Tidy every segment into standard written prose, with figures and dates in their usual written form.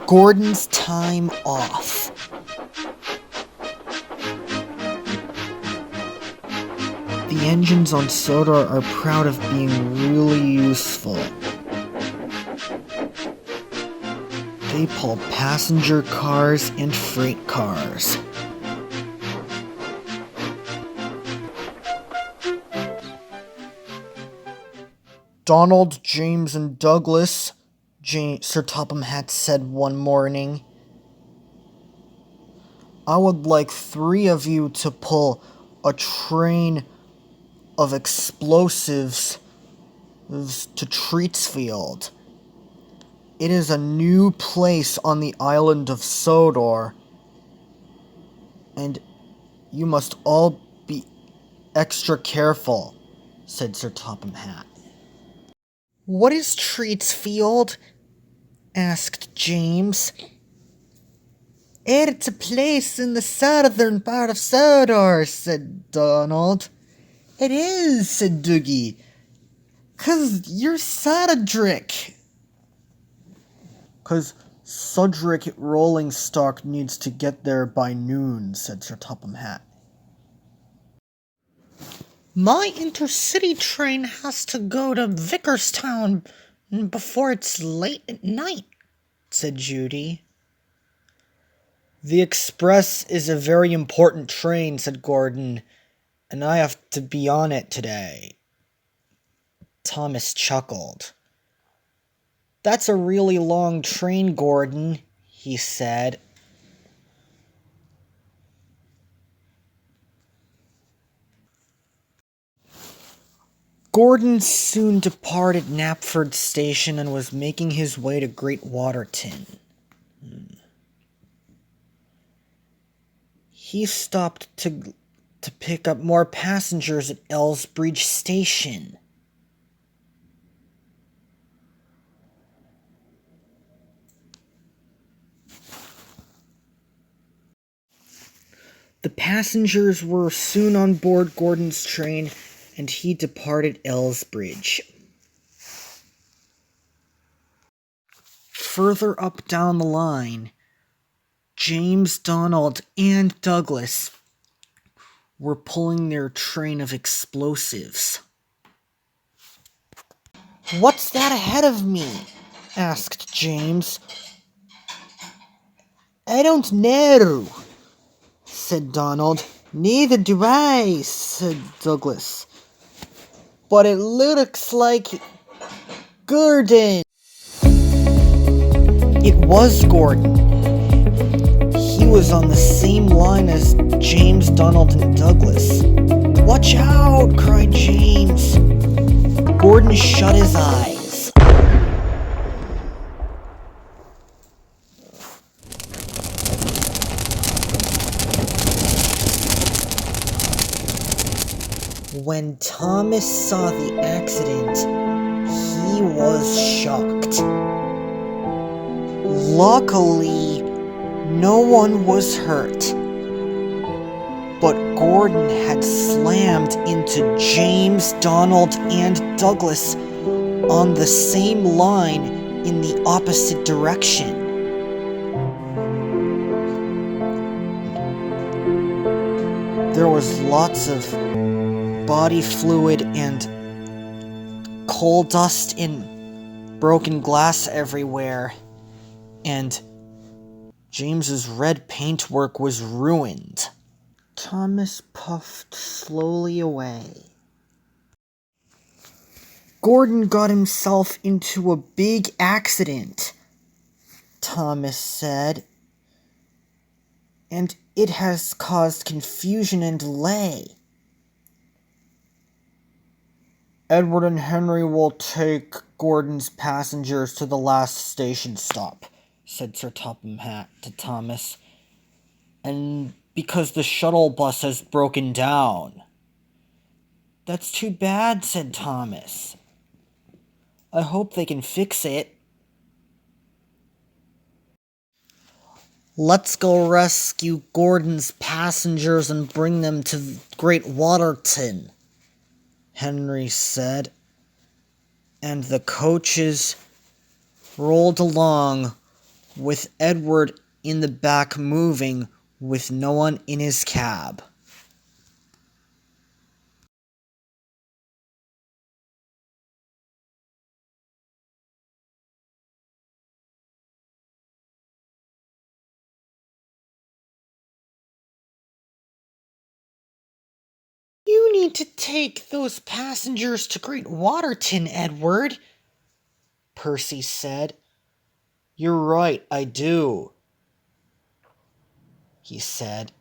Gordon's time off. The engines on Sodor are proud of being really useful. They pull passenger cars and freight cars. Donald, James, and Douglas, Sir Topham Hatt said one morning, I would like 3 of you to pull a train of explosives to Treatsfield. It is a new place on the island of Sodor, and you must all be extra careful, said Sir Topham Hatt. What is Treatsfield? Asked James. It's a place in the southern part of Sodor, said Donald. It is, said Doogie. 'Cause you're Sodrick. 'Cause Sodrick Rollingstock needs to get there by noon, said Sir Topham Hatt. My intercity train has to go to Vickerstown before it's late at night, said Judy. The express is a very important train, said Gordon, and I have to be on it today. Thomas chuckled. That's a really long train, Gordon, he said. Gordon soon departed Knapford Station and was making his way to Great Waterton. He stopped to pick up more passengers at Elsbridge Station. The passengers were soon on board Gordon's train, and he departed Elsbridge. Further up down the line, James, Donald, and Douglas were pulling their train of explosives. What's that ahead of me? Asked James. I don't know, said Donald. Neither do I, said Douglas. But it looks like Gordon. It was Gordon. He was on the same line as James, Donald, and Douglas. Watch out, cried James. Gordon shut his eyes. When Thomas saw the accident, he was shocked. Luckily, no one was hurt. But Gordon had slammed into James, Donald, and Douglas on the same line in the opposite direction. There was lots of body fluid and coal dust and broken glass everywhere, and James's red paintwork was ruined. Thomas puffed slowly away. Gordon got himself into a big accident, Thomas said, and it has caused confusion and delay. Edward and Henry will take Gordon's passengers to the last station stop, said Sir Topham Hatt to Thomas, and because the shuttle bus has broken down. That's too bad, said Thomas. I hope they can fix it. Let's go rescue Gordon's passengers and bring them to Great Waterton, Henry said, and the coaches rolled along with Edward in the back moving with no one in his cab. You need to take those passengers to Great Waterton, Edward, Percy said. You're right, I do, he said.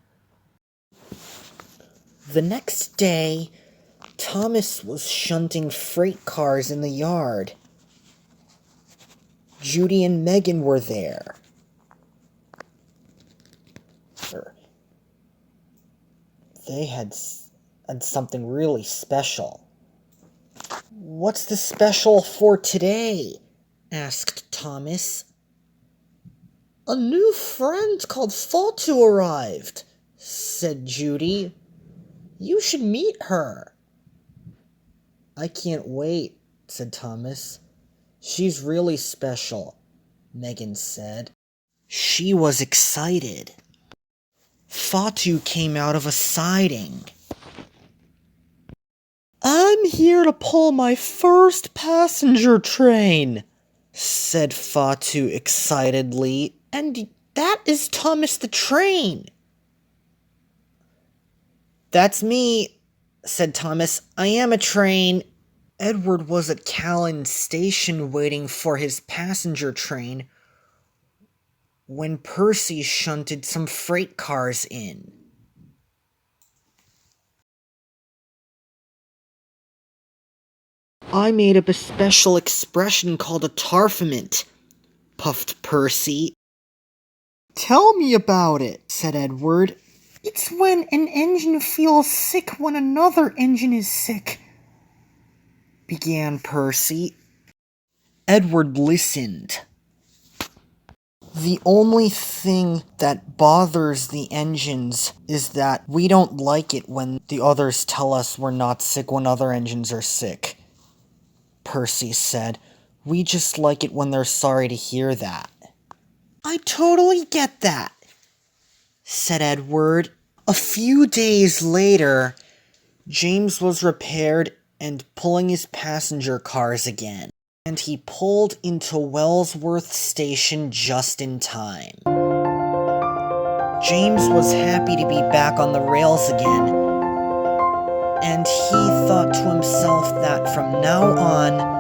The next day, Thomas was shunting freight cars in the yard. Judy and Megan were there. They had something really special. What's the special for today? Asked Thomas. A new friend called Fatu arrived, said Judy. You should meet her. I can't wait, said Thomas. She's really special, Megan said. She was excited. Fatu came out of a siding. I'm here to pull my first passenger train, said Fatu excitedly, and that is Thomas the Train. That's me, said Thomas. I am a train. Edward was at Callan Station waiting for his passenger train when Percy shunted some freight cars in. I made up a special expression called a tarfament, puffed Percy. Tell me about it, said Edward. It's when an engine feels sick when another engine is sick, began Percy. Edward listened. The only thing that bothers the engines is that we don't like it when the others tell us we're not sick when other engines are sick, Percy said. We just like it when they're sorry to hear that. I totally get that, said Edward. A few days later, James was repaired and pulling his passenger cars again, and he pulled into Wellsworth Station just in time. James was happy to be back on the rails again, and he thought to himself that from now on,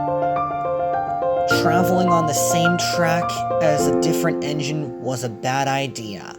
traveling on the same track as a different engine was a bad idea.